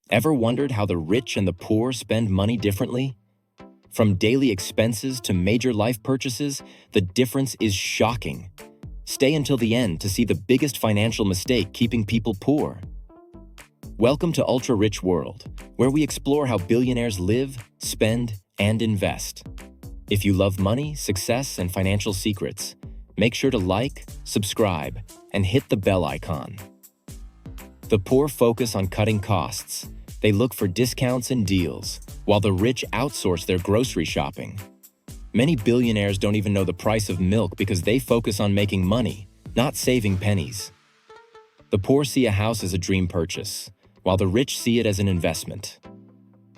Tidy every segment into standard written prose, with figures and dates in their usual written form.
Ever wondered how the rich and the poor spend money differently? From daily expenses to major life purchases, the difference is shocking. Stay until the end to see the biggest financial mistake keeping people poor. Welcome to Ultra Rich World, where we explore how billionaires live, spend, and invest. If you love money, success, and financial secrets, make sure to like, subscribe, and hit the bell icon. The poor focus on cutting costs. They look for discounts and deals, while the rich outsource their grocery shopping. Many billionaires don't even know the price of milk because they focus on making money, not saving pennies. The poor see a house as a dream purchase, while the rich see it as an investment.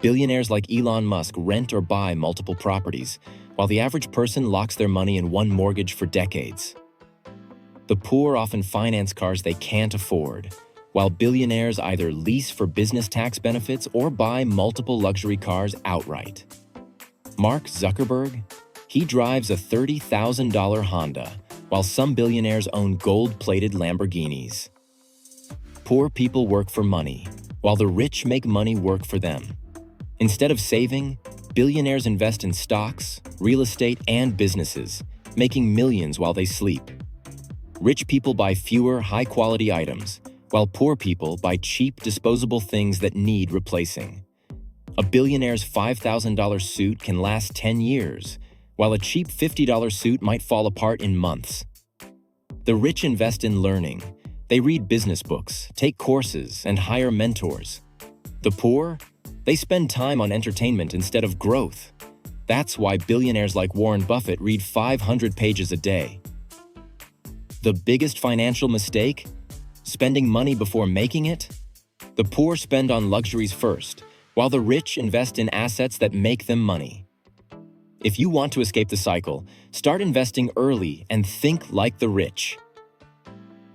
Billionaires like Elon Musk rent or buy multiple properties, while the average person locks their money in one mortgage for decades. The poor often finance cars they can't afford, while billionaires either lease for business tax benefits or buy multiple luxury cars outright. Mark Zuckerberg? He drives a $30,000 Honda, while some billionaires own gold-plated Lamborghinis. Poor people work for money, while the rich make money work for them. Instead of saving, billionaires invest in stocks, real estate, and businesses, making millions while they sleep. Rich people buy fewer, high-quality items, while poor people buy cheap, disposable things that need replacing. A billionaire's $5,000 suit can last 10 years, while a cheap $50 suit might fall apart in months. The rich invest in learning. They read business books, take courses, and hire mentors. The poor? They spend time on entertainment instead of growth. That's why billionaires like Warren Buffett read 500 pages a day. The biggest financial mistake? Spending money before making it? The poor spend on luxuries first, while the rich invest in assets that make them money. If you want to escape the cycle, start investing early and think like the rich.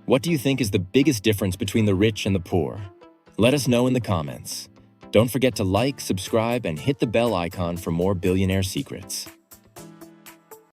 What do you think is the biggest difference between the rich and the poor? Let us know in the comments. Don't forget to like, subscribe, and hit the bell icon for more billionaire secrets.